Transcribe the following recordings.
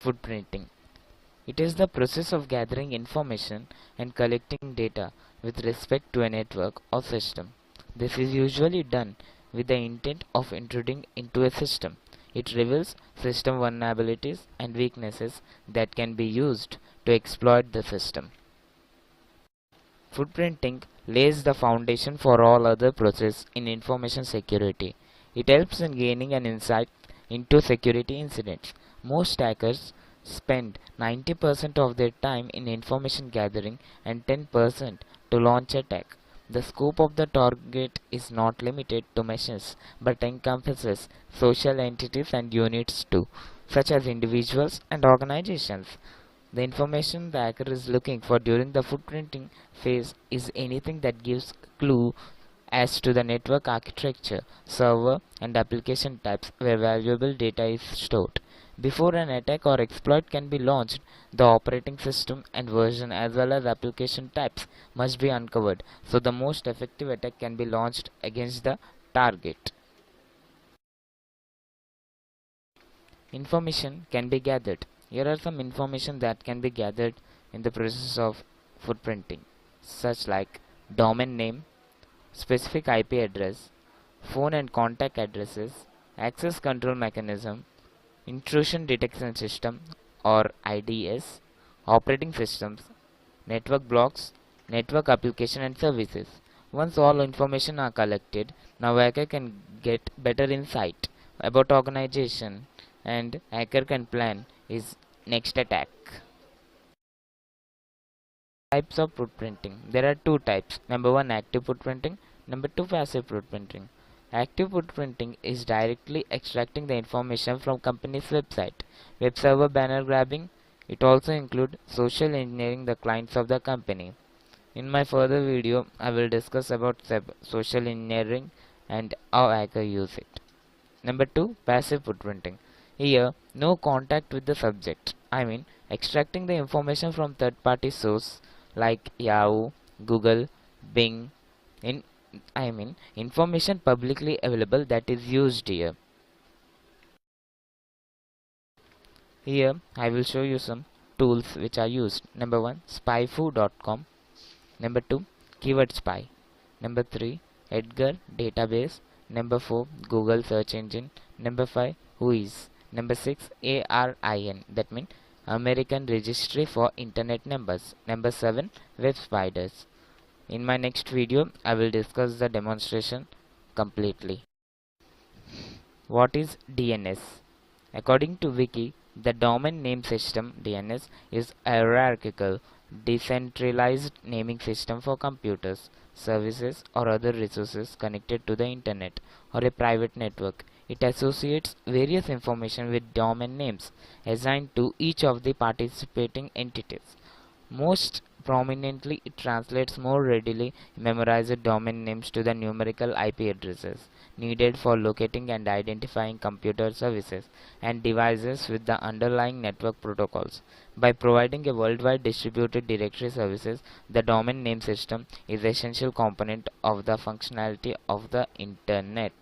Footprinting. It is the process of gathering information and collecting data with respect to a network or system. This is usually done with the intent of intruding into a system. It reveals system vulnerabilities and weaknesses that can be used to exploit the system. Footprinting lays the foundation for all other processes in information security. It helps in gaining an insight into security incidents. Most hackers spend 90% of their time in information gathering and 10% to launch attack. The scope of the target is not limited to machines but encompasses social entities and units too, such as individuals and organizations. The information the hacker is looking for during the footprinting phase is anything that gives clue as to the network architecture, server, and application types where valuable data is stored. Before an attack or exploit can be launched, the operating system and version as well as application types must be uncovered so the most effective attack can be launched against the target. Information can be gathered. Here are some information that can be gathered in the process of footprinting, such like domain name, specific IP address, phone and contact addresses, access control mechanism, intrusion detection system or IDS, operating systems, network blocks, network application and services. Once all information are collected, now hacker can get better insight about organization and hacker can plan his next attack. Types of footprinting. There are two types. Number one, active footprinting. Number two, passive footprinting. Active footprinting is directly extracting the information from company's website. Web server banner grabbing. It also includes social engineering the clients of the company. In my further video, I will discuss about social engineering and how hacker use it. Number two, passive footprinting. Here, no contact with the subject. I mean, extracting the information from third-party source like Yahoo, Google, Bing. In information publicly available that is used here. Here, I will show you some tools which are used. Number one, spyfoo.com. Number two, keyword spy. Number three, Edgar database. Number four, Google search engine. Number five, Whois. Number six, ARIN. That means American Registry for Internet Numbers. Number seven, web spiders. In my next video, I will discuss the demonstration completely. What is DNS? According to Wiki, the domain name system DNS is a hierarchical, decentralized naming system for computers, services, or other resources connected to the internet or a private network. It associates various information with domain names assigned to each of the participating entities. Most prominently, it translates more readily memorized domain names to the numerical IP addresses needed for locating and identifying computer services and devices with the underlying network protocols. By providing a worldwide distributed directory services, the domain name system is an essential component of the functionality of the Internet.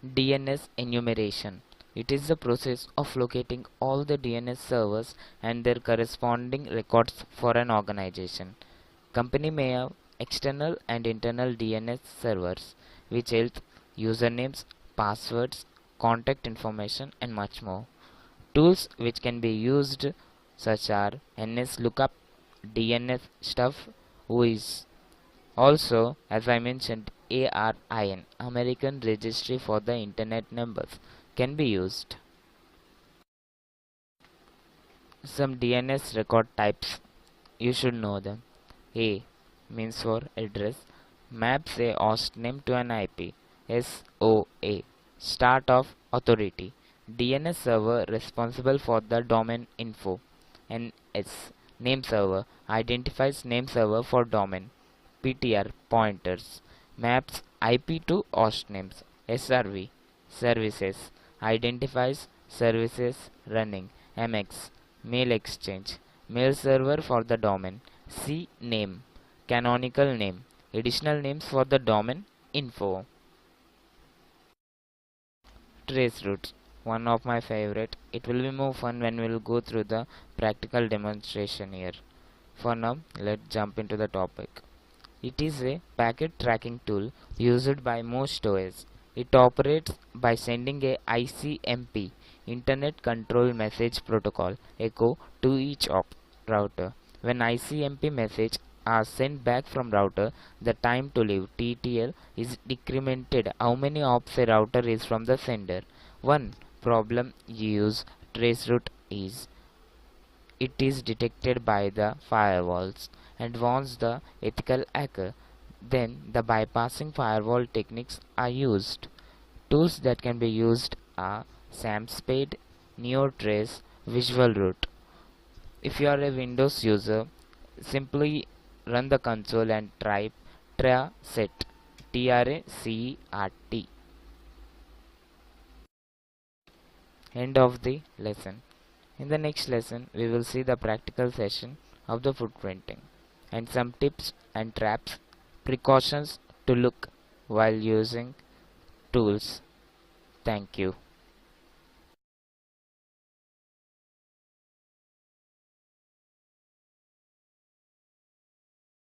DNS enumeration. It is the process of locating all the DNS servers and their corresponding records for an organization. Company may have external and internal DNS servers which hold usernames, passwords, contact information and much more. Tools which can be used such are NSLookup, DNSStuff, Whois. Also, as I mentioned, ARIN, American Registry for the Internet Numbers, can be used. Some DNS record types, you should know them. A means for address, maps a host name to an IP. SOA, start of authority, DNS server responsible for the domain info. NS, name server, identifies name server for domain. PTR, pointers, maps IP to host names. SRV, services, identifies services running. MX, mail exchange, mail server for the domain. C, name, canonical name, additional names for the domain info. Trace routes. one of my favorite. It will be more fun when we will go through the practical demonstration here. For now, let's jump into the topic. It is a packet tracking tool used by most OS. It operates by sending a ICMP Internet Control Message Protocol echo to each router. When ICMP messages are sent back from router, the time to leave TTL is decremented how many hops a router is from the sender. One problem use traceroute is it is detected by the firewalls and warns the ethical hacker. Then the bypassing firewall techniques are used. Tools that can be used are SamSpade, NeoTrace, Visual Root. If you are a Windows user, simply run the console and type tracert, TRACERT. End of the lesson. In the next lesson, we will see the practical session of the footprinting and some tips and traps, precautions to look while using tools. Thank you.